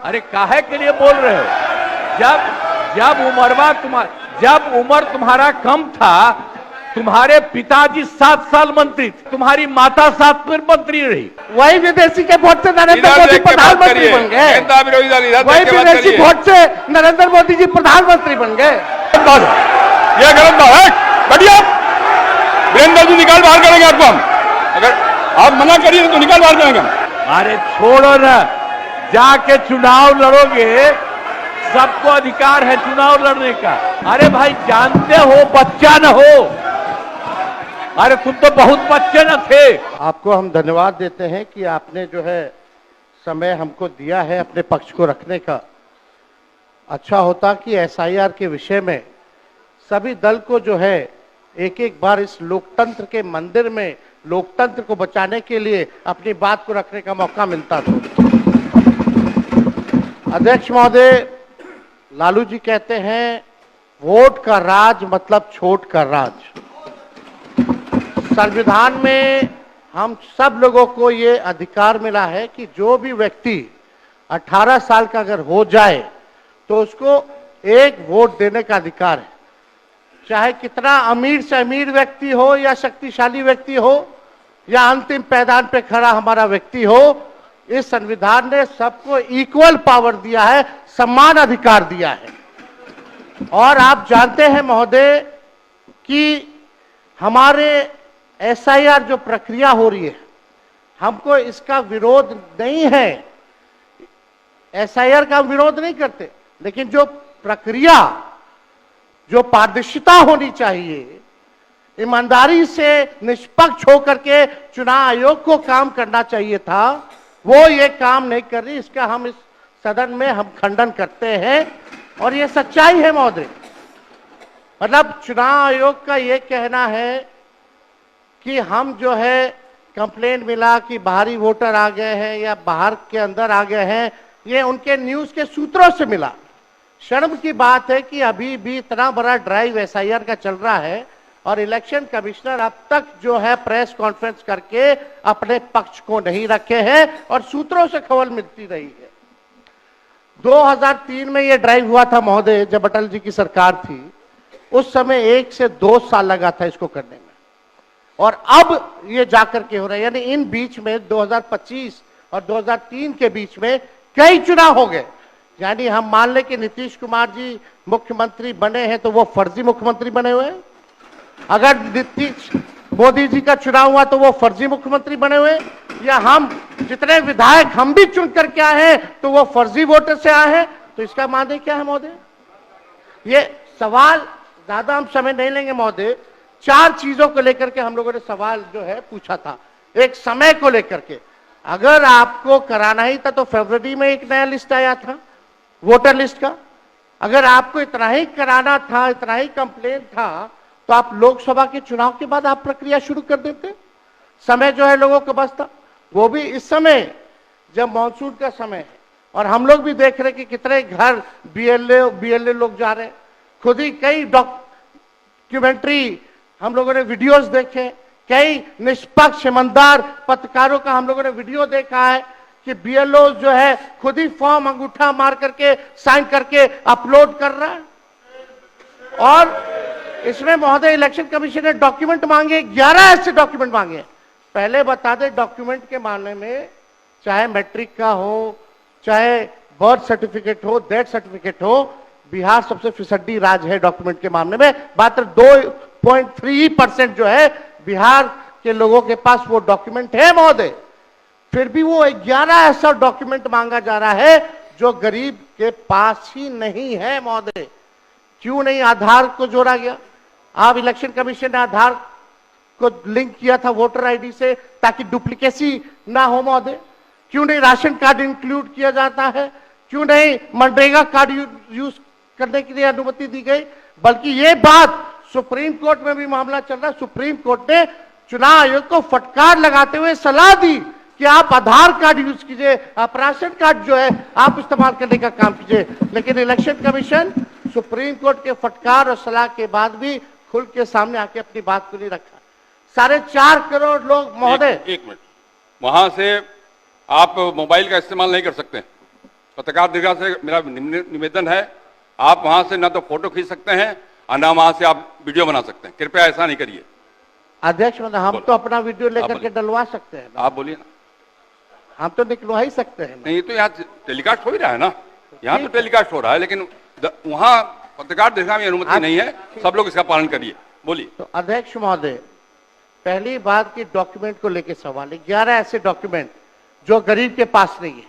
अरे काहे के लिए बोल रहे हो? जब उम्र तुम्हारा कम था, तुम्हारे पिताजी 7 साल मंत्री थे, तुम्हारी माता 7 फिर मंत्री रही। वही विदेशी के वोट से नरेंद्र मोदी प्रधानमंत्री बन गए। वही विदेशी वोट से नरेंद्र मोदी जी प्रधानमंत्री बन गए। ये गलत बात है। बढ़िया वीरेंद्र जी निकाल बाहर करेंगे आपको हम, अगर आप मना करिए तो निकाल बाहर करेंगे। अरे छोड़ो ना, जाके चुनाव लड़ोगे, सबको अधिकार है चुनाव लड़ने का। अरे भाई जानते हो बच्चा न हो, अरे तुम तो बहुत बच्चे न थे। आपको हम धन्यवाद देते हैं कि आपने जो है समय हमको दिया है अपने पक्ष को रखने का। अच्छा होता कि एसआईआर के विषय में सभी दल को जो है एक एक बार इस लोकतंत्र के मंदिर में लोकतंत्र को बचाने के लिए अपनी बात को रखने का मौका मिलता था। अध्यक्ष महोदय, लालू जी कहते हैं वोट का राज मतलब छोट का राज। संविधान में हम सब लोगों को ये अधिकार मिला है कि जो भी व्यक्ति 18 साल का अगर हो जाए तो उसको एक वोट देने का अधिकार है, चाहे कितना अमीर से अमीर व्यक्ति हो या शक्तिशाली व्यक्ति हो या अंतिम पैदान पे खड़ा हमारा व्यक्ति हो। इस संविधान ने सबको इक्वल पावर दिया है, समान अधिकार दिया है। और आप जानते हैं महोदय कि हमारे एसआईआर जो प्रक्रिया हो रही है, हमको इसका विरोध नहीं है, एसआईआर का विरोध नहीं करते, लेकिन जो प्रक्रिया, जो पारदर्शिता होनी चाहिए, ईमानदारी से निष्पक्ष होकर के चुनाव आयोग को काम करना चाहिए था, वो ये काम नहीं कर रही। इसका हम इस सदन में हम खंडन करते हैं और ये सच्चाई है महोदय। मतलब चुनाव आयोग का ये कहना है कि हम जो है कंप्लेंट मिला कि बाहरी वोटर आ गए हैं या बाहर के अंदर आ गए हैं, ये उनके न्यूज के सूत्रों से मिला। शर्म की बात है कि अभी भी इतना बड़ा ड्राइव एसआईआर का चल रहा है और इलेक्शन कमिश्नर अब तक जो है प्रेस कॉन्फ्रेंस करके अपने पक्ष को नहीं रखे हैं और सूत्रों से खबर मिलती रही है। 2003 में यह ड्राइव हुआ था महोदय, जब अटल जी की सरकार थी, उस समय 1 से 2 साल लगा था इसको करने में, और अब ये जाकर के हो रहा है। यानी इन बीच में 2025 और 2003 के बीच में कई चुनाव हो गए। यानी हम मान लें कि नीतीश कुमार जी मुख्यमंत्री बने हैं तो वो फर्जी मुख्यमंत्री बने हुए हैं। अगर नीतीश मोदी जी का चुनाव हुआ तो वो फर्जी मुख्यमंत्री बने हुए, या हम जितने विधायक हम भी चुन करके आए हैं तो वो फर्जी वोटर से आए हैं। तो इसका माने क्या है महोदय? ये सवाल ज्यादा हम समय नहीं लेंगे महोदय। 4 चीजों को लेकर के हम लोगों ने सवाल जो है पूछा था। एक समय को लेकर के, अगर आपको कराना ही था तो फरवरी में एक नया लिस्ट आया था वोटर लिस्ट का। अगर आपको इतना ही कराना था, इतना ही कंप्लेंट था, तो आप लोकसभा के चुनाव के बाद आप प्रक्रिया शुरू कर देते। समय जो है लोगों के पास था, वो भी इस समय जब मानसून का समय है और हम लोग भी देख रहे कि कितने घर बीएलए लोग जा रहे हैं। खुद ही कई डॉक्यूमेंट्री हम लोगों ने वीडियोस देखे, कई निष्पक्ष ईमानदार पत्रकारों का हम लोगों ने वीडियो देखा है कि बीएलओ जो है खुद ही फॉर्म अंगूठा मार करके साइन करके अपलोड कर रहा है। और इसमें महोदय इलेक्शन कमीशन ने डॉक्यूमेंट मांगे, 11 ऐसे डॉक्यूमेंट मांगे। पहले बता दें, डॉक्यूमेंट के मामले में चाहे मैट्रिक का हो, चाहे बर्थ सर्टिफिकेट हो, डेथ सर्टिफिकेट हो, बिहार सबसे फिसड्डी राज्य है डॉक्यूमेंट के मामले में। मात्र 2.3% जो है बिहार के लोगों के पास वो डॉक्यूमेंट है महोदय। फिर भी वो 11 ऐसा डॉक्यूमेंट मांगा जा रहा है जो गरीब के पास ही नहीं है महोदय। क्यों नहीं आधार को जोड़ा गया? आप इलेक्शन कमीशन ने आधार को लिंक किया था वोटर आईडी से ताकि डुप्लीकेसी ना हो महोदय। क्यों नहीं राशन कार्ड इंक्लूड किया जाता है? क्यों नहीं मनरेगा कार्ड यूज करने के लिए अनुमति दी गई? बल्कि ये बात सुप्रीम कोर्ट में भी मामला चल रहा है। सुप्रीम कोर्ट ने चुनाव आयोग को फटकार लगाते हुए सलाह दी कि आप आधार कार्ड यूज कीजिए, आप राशन कार्ड जो है आप इस्तेमाल करने का काम कीजिए। लेकिन इलेक्शन कमीशन सुप्रीम कोर्ट के फटकार और सलाह के बाद भी खुल के सामने आके अपनी बात को नहीं रखा। 4.5 करोड़ लोग महोदय, एक मिनट, वहां से आप मोबाइल का इस्तेमाल नहीं कर सकते। पत्रकार दीर्घा से मेरा निवेदन है, आप वहां से ना तो फोटो खींच सकते हैं और ना वहां से आप वीडियो बना सकते हैं। कृपया ऐसा नहीं करिए। अध्यक्ष महोदय, हम तो अपना वीडियो लेकर के डलवा सकते हैं ना। आप बोलिए ना। हम तो निकलवा ही सकते हैं। नहीं, तो यहाँ टेलीकास्ट हो ही रहा है ना, यहाँ तो टेलीकास्ट हो रहा है, लेकिन वहां पत्रकार दीर्घा में अनुमति नहीं है। सब लोग इसका पालन करिए। बोलिए। तो अध्यक्ष महोदय, पहली बात की डॉक्यूमेंट को लेकर सवाल है। 11 ऐसे डॉक्यूमेंट जो गरीब के पास नहीं है,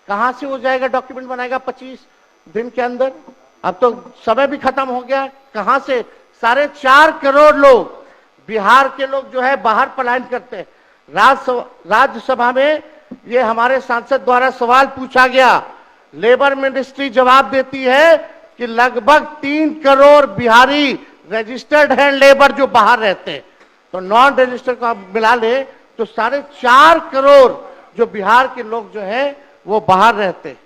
कहां से हो जाएगा? डॉक्यूमेंट बनाएगा 25 दिन के अंदर? अब तो समय भी खत्म हो गया। कहां से 4.5 करोड़ लोग, बिहार के लोग जो है बाहर पलायन करते हैं। राज्यसभा में ये हमारे सांसद द्वारा सवाल पूछा गया, लेबर मिनिस्ट्री जवाब देती है कि लगभग 3 crore Bihari registered hand labour जो बाहर रहते हैं, तो नॉन रजिस्टर्ड को आप मिला ले तो 4.5 करोड़ जो बिहार के लोग जो है वो बाहर रहते हैं।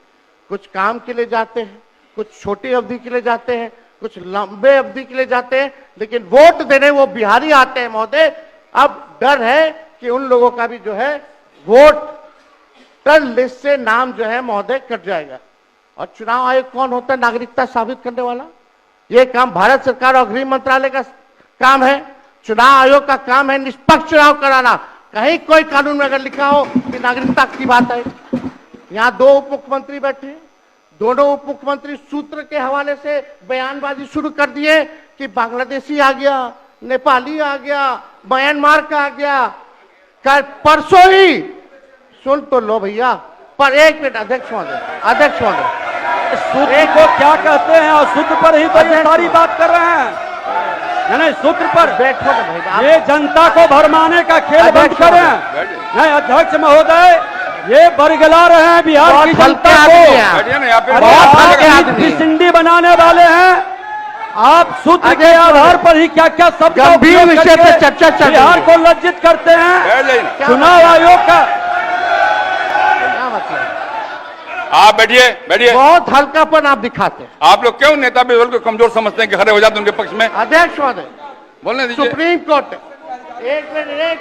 कुछ काम के लिए जाते हैं, कुछ छोटी अवधि के लिए जाते हैं, कुछ लंबे अवधि के लिए जाते हैं, लेकिन वोट देने वो बिहारी आते हैं महोदय। अब डर है कि उन लोगों का भी जो है वोटर लिस्ट से नाम जो है महोदय कट जाएगा। और चुनाव आयोग कौन होता है नागरिकता साबित करने वाला? ये काम भारत सरकार और गृह मंत्रालय का काम है। चुनाव आयोग का काम है निष्पक्ष चुनाव कराना। कहीं कोई कानून में अगर लिखा हो कि नागरिकता की बात है। यहाँ 2 उप मुख्यमंत्री बैठे, दोनों उप मुख्यमंत्री सूत्र के हवाले से बयानबाजी शुरू कर दिए कि बांग्लादेशी आ गया, नेपाली आ गया, म्यांमार का आ गया। कल परसों ही सुन तो लो भैया, पर एक मिनट अध्यक्ष महोदय, सूत्र को क्या कहते हैं और सूत्र पर ही तो ये सारी बात कर रहे हैं। नहीं, सूत्र पर बैठो ना भाई। ये जनता को भरमाने का खेल बंद करें। नहीं अध्यक्ष महोदय, ये बरगला रहे हैं बिहार की जनता को, सिंडी बनाने वाले हैं। आप सूत्र के आधार पर ही क्या क्या सब गंभीर विषय पे चर्चा चल रही है। बिहार को लज्जित करते हैं। चुनाव आयोग का आप बैठिए। बहुत हल्कापन आप दिखाते हैं। आप लोग क्यों नेता विरोध को कमजोर समझते हैं कि खड़े हो जाते हैं उनके पक्ष में? अध्यक्ष महोदय, बोलने दीजिए। सुप्रीम कोर्ट, एक मिनट,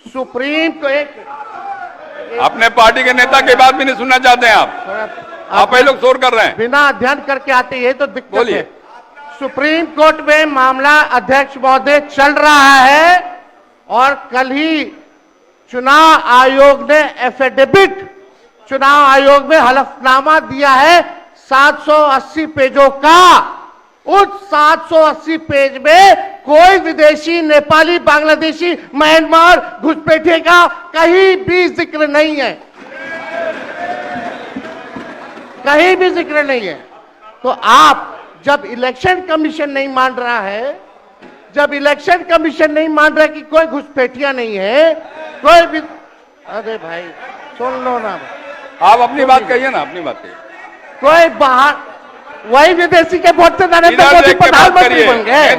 सुप्रीम को एक मिनट, अपने पार्टी के नेता की बात भी नहीं सुनना चाहते हैं आप ही लोग शोर कर रहे हैं। बिना अध्ययन करके आते ये तो दिक्कत बोलिए। है। सुप्रीम कोर्ट में मामला अध्यक्ष महोदय चल रहा है और कल ही चुनाव आयोग ने एफिडेविट, चुनाव आयोग में हलफनामा दिया है 780 पेजों का। उस 780 पेज में कोई विदेशी, नेपाली, बांग्लादेशी, म्यांमार, घुसपैठे का कहीं भी जिक्र नहीं है, कहीं भी जिक्र नहीं है। तो आप जब इलेक्शन कमीशन नहीं मान रहा है, जब इलेक्शन कमीशन नहीं मान रहा कि कोई घुसपैठिया नहीं है, कोई भी, अरे भाई सुन लो ना, आप अपनी बात कहिए ना, अपनी बात कहिए। कोई बाहर, वही विदेशी के वोट से नरेंद्र मोदी प्रधानमंत्री बन गए,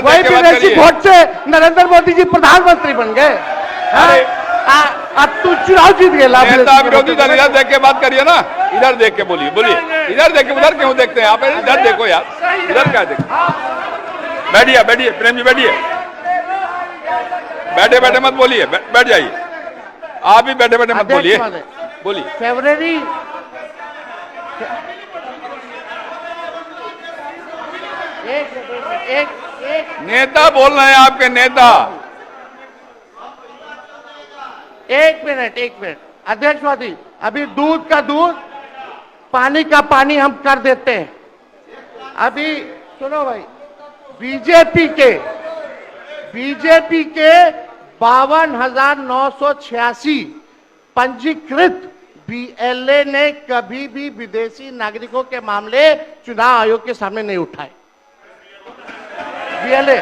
वही विदेशी वोट से नरेंद्र मोदी जी प्रधानमंत्री बन गए। अब तू चुनाव जीत गए। नेता विरोधी दल इधर देख के बात करिए ना, इधर देख के बोलिए। इधर देख के, उधर क्यों देखते हैं आप? इधर देखो यार, इधर क्या देखो। बैठिए प्रेम जी, बैठे मत बोलिए, बैठ जाइए। आप भी बैठे मत बोलिए। फरवरी एक नेता बोल रहे हैं, आपके नेता। एक मिनट अध्यक्ष महोदय, अभी दूध का दूध, पानी का पानी हम कर देते हैं। अभी सुनो भाई, बीजेपी के 52,986 पंजीकृत बीएलए ने कभी भी विदेशी नागरिकों के मामले चुनाव आयोग के सामने नहीं उठाए। बीएलए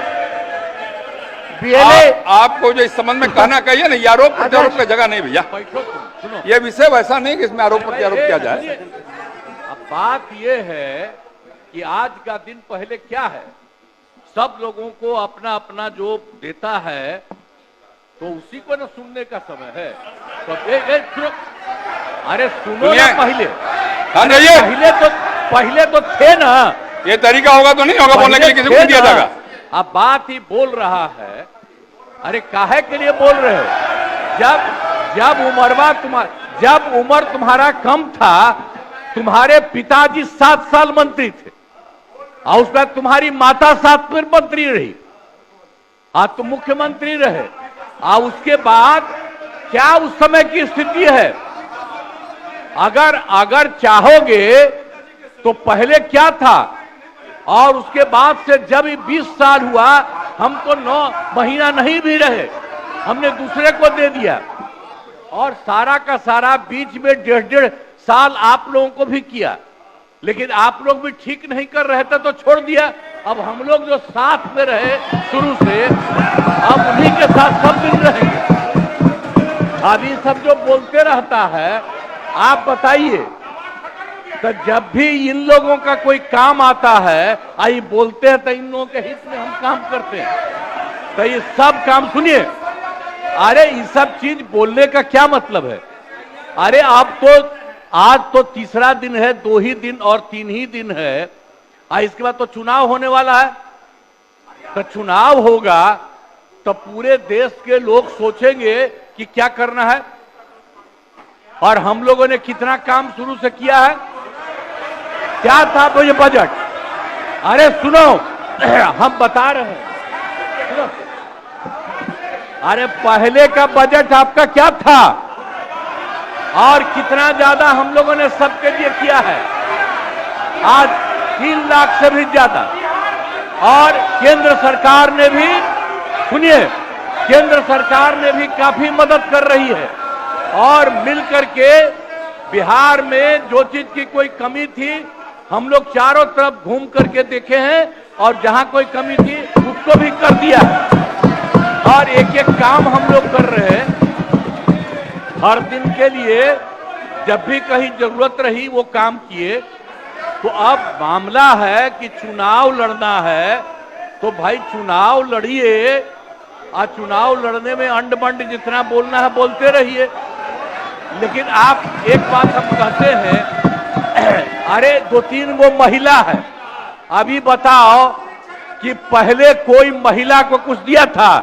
आपको जो इस संबंध में कहना कहिए ना, ये आरोप प्रत्यारोप का जगह नहीं भैया। ये विषय वैसा नहीं कि इसमें आरोप प्रत्यारोप किया जाए। अब बात ये है कि आज का दिन पहले क्या है, सब लोगों को अपना अपना जो देता है तो उसी को ना सुनने का समय है। तो अरे सुनो ना पहले तो थे ना। ये तरीका होगा तो नहीं होगा बोलने के लिए, किसी को दिया जाएगा। अब बात ही बोल रहा है। अरे काहे के लिए बोल रहे हो? जब उमरवा कुमार जब उम्र तुम्हारा कम था, तुम्हारे पिताजी 7 साल मंत्री थे और उसके बाद तुम्हारी माता 7 फिर मंत्री रही, आज तुम मुख्यमंत्री रहे। और उसके बाद क्या उस समय की स्थिति है? अगर चाहोगे तो पहले क्या था और उसके बाद से जब 20 साल हुआ, हम तो 9 महीना नहीं भी रहे, हमने दूसरे को दे दिया। और सारा का सारा बीच में 1.5 साल आप लोगों को भी किया, लेकिन आप लोग भी ठीक नहीं कर रहे थे तो छोड़ दिया। अब हम लोग जो साथ में रहे शुरू से, अब उन्हीं के साथ सब दिन रहेंगे। अभी सब जो बोलते रहता है, आप बताइए, तो जब भी इन लोगों का कोई काम आता है, आई बोलते हैं तो इन लोगों के हित में हम काम करते हैं। तो ये सब काम सुनिए, अरे ये सब चीज बोलने का क्या मतलब है? अरे अब तो आज तो तीसरा दिन है, 2 ही दिन और 3 ही दिन है, इसके बाद तो चुनाव होने वाला है। तो चुनाव होगा तो पूरे देश के लोग सोचेंगे कि क्या करना है, और हम लोगों ने कितना काम शुरू से किया है। क्या था वो ये बजट? अरे सुनो, हम बता रहे हैं, सुनो। अरे पहले का बजट आपका क्या था और कितना ज्यादा हम लोगों ने सबके लिए किया है? आज 3 लाख से भी ज्यादा। और केंद्र सरकार ने भी, सुनिए, केंद्र सरकार ने भी काफी मदद कर रही है। और मिलकर के बिहार में जो चीज की कोई कमी थी, हम लोग चारों तरफ घूम करके देखे हैं, और जहां कोई कमी थी उसको भी कर दिया। और एक एक काम हम लोग कर रहे हैं हर दिन के लिए। जब भी कहीं जरूरत रही वो काम किए। तो अब मामला है कि चुनाव लड़ना है, तो भाई चुनाव लड़िए, और चुनाव लड़ने में अंड बंड जितना बोलना है बोलते रहिए। लेकिन आप एक बात हम कहते हैं, अरे 2-3 वो महिला है, अभी बताओ कि पहले कोई महिला को कुछ दिया था?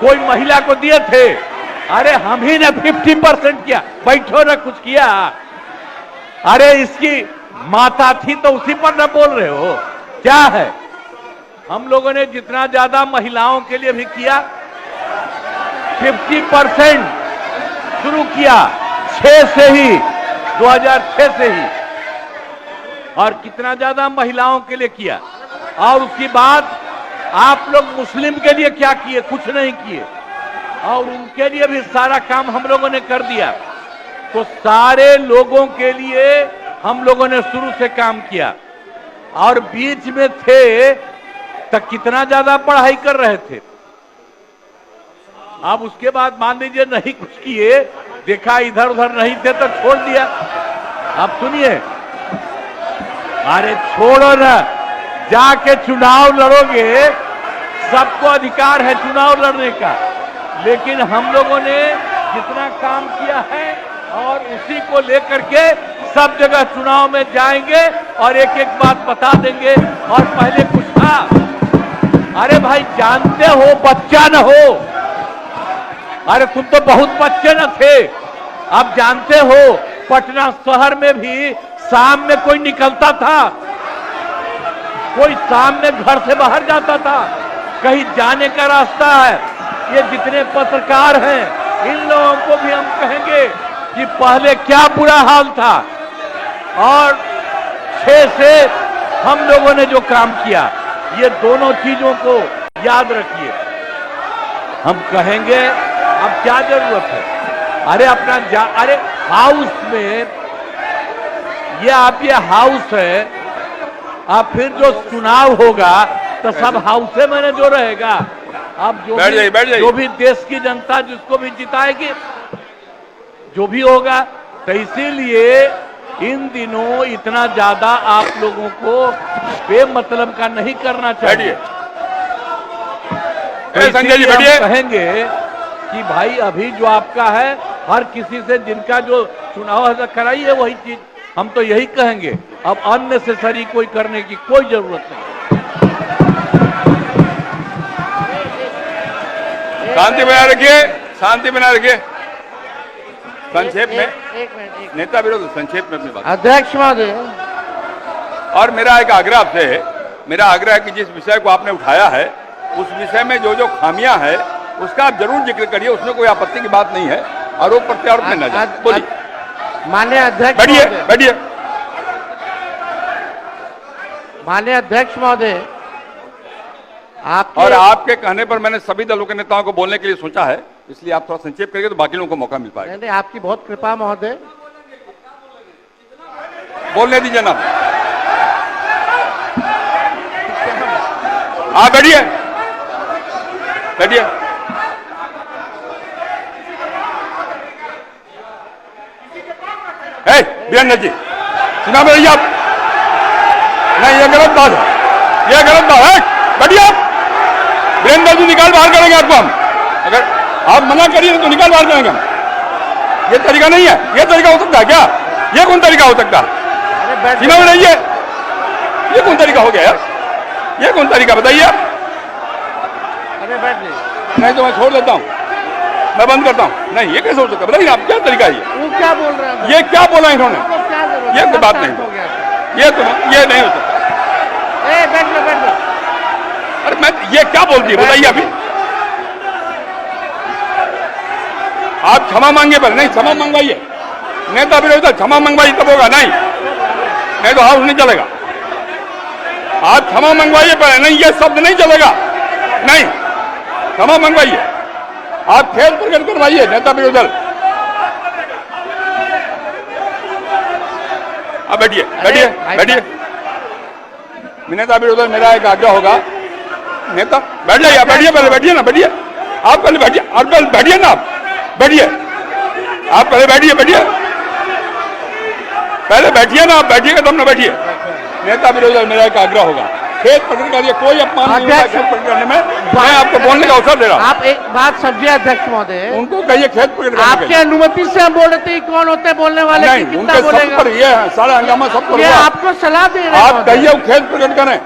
कोई महिला को दिए थे? अरे हम ही ने 50% किया, बैठो ना कुछ किया। अरे इसकी माता थी तो उसी पर ना बोल रहे हो? क्या है, हम लोगों ने जितना ज्यादा महिलाओं के लिए भी किया, 50% शुरू किया 6 से ही, 2006 से ही। और कितना ज्यादा महिलाओं के लिए किया। और उसके बाद आप लोग मुस्लिम के लिए क्या किए? कुछ नहीं किए। और उनके लिए भी सारा काम हम लोगों ने कर दिया। तो सारे लोगों के लिए हम लोगों ने शुरू से काम किया। और बीच में थे तो कितना ज्यादा पढ़ाई कर रहे थे। अब उसके बाद मान लीजिए नहीं कुछ किए, देखा इधर उधर नहीं थे तो छोड़ दिया। अब सुनिए, अरे छोड़ो ना, जाके चुनाव लड़ोगे, सबको अधिकार है चुनाव लड़ने का। लेकिन हम लोगों ने जितना काम किया है और उसी को लेकर के सब जगह चुनाव में जाएंगे और एक एक बात बता देंगे। और पहले कुछ था, अरे भाई जानते हो बच्चा न हो, अरे तुम तो बहुत बच्चे न थे। अब जानते हो पटना शहर में भी शाम में कोई निकलता था, कोई शाम में घर से बाहर जाता था, कहीं जाने का रास्ता है। ये जितने पत्रकार हैं इन लोगों को भी हम कहेंगे कि पहले क्या बुरा हाल था, और 6 से हम लोगों ने जो काम किया, ये दोनों चीजों को याद रखिए। हम कहेंगे अब क्या जरूरत है? अरे अपना अरे हाउस में ये हाउस है, अब फिर जो चुनाव होगा तो सब हाउसे में जो रहेगा। अब जो भी देश की जनता जिसको भी जिताएगी, जो भी होगा। तो इसीलिए इन दिनों इतना ज्यादा आप लोगों को बेमतलब का नहीं करना चाहिए। संजय जी हम कहेंगे कि भाई अभी जो आपका है, हर किसी से जिनका जो चुनाव कराइए वही चीज। हम तो यही कहेंगे, अब अननेसेसरी कोई करने की कोई जरूरत नहीं। शांति बनाए रखिए, शांति बनाए रखिए। संक्षेप में एक मिनट। नेता विरोध संक्षेप में अपनी बात। अध्यक्ष महोदय, और मेरा एक आग्रह आपसे है, मेरा आग्रह है कि जिस विषय को आपने उठाया है उस विषय में जो जो खामियां है उसका आप जरूर जिक्र करिए, उसमें कोई आपत्ति की बात नहीं है। आरोप प्रत्यारोप में न जाए। बोलिए। माननीय अध्यक्ष बैठिए महोदय, बैठिए। माननीय अध्यक्ष महोदय, आप और आपके कहने पर मैंने सभी दलों के नेताओं को बोलने के लिए सोचा है, इसलिए आप थोड़ा संक्षेप करिए तो बाकी लोगों को मौका मिल पाएगा। नहीं, आपकी बहुत कृपा महोदय। बोलने दीजिए ना। आप बैठिए बैठिए। वीरेंद्र जी सुना रही आप? नहीं, ये गलत बात है, ये गलत बात है। बैठिए आप। वीरेंद्र जी निकाल बाहर करेंगे आपको हम, अगर आप मना करिए तो निकाल बाहर करेंगे हम। ये तरीका नहीं है, ये तरीका हो सकता है क्या? ये कौन तरीका हो सकता है? सीमा में रहिए। ये कौन तरीका हो गया यार? ये कौन तरीका बताइए आप? अरे बैठ जाइए। नहीं तो मैं छोड़ देता हूँ, मैं बंद करता हूँ। नहीं, ये कैसे हो सकता है बताइए आप? क्या तरीका है ये? वो क्या बोल रहे हैं? ये क्या बोला इन्होंने? आपको क्या जरूरत ये है? कोई बात शांत नहीं। हो गया। ये नहीं हो सकता। बैठ लो, बैठ लो। अरे मैं ये क्या बोलती है बताइए अभी? आप क्षमा मांगे पर नहीं, क्षमा मंगवाइए। नेता विरोधी क्षमा मंगवाइए तब होगा, नहीं तो हाउस नहीं चलेगा। आप क्षमा मंगवाइए पर नहीं, ये शब्द नहीं चलेगा। नहीं, क्षमा मंगवाइए। आप खेद प्रकट करवाइए नेता विरोधी दल। अब बैठिए बैठिए बैठिए। नेता विरोधी दल, मेरा एक आग्रह होगा। नेता बैठ जाइए, बैठिए पहले, बैठिए ना, बैठिए आप पहले, बैठिए और पहले बैठिए ना, आप बैठिए, आप पहले बैठिए, बैठिए पहले बैठिए ना, आप बैठिएगा तब ना बैठिए। नेता विरोधी दल, मेरा एक आग्रह होगा, खेद प्रकट करिए, कोई अपमान नहीं होगा खेद प्रकट करने में। मैं आपको बोलने का अवसर दे रहा हूँ। आप एक बात समझिए अध्यक्ष महोदय, उनको कहिए खेद प्रकट करने आपके अनुमति से हम बोल रहे थे, कौन होते बोलने वाले? नहीं, कितना उनके सब बोलेगा? पर ये है, सारा हंगामा सब पर ये हुआ। आपको सलाह दे रहे हैं आप महोदय। कहिए खेद प्रकट करें।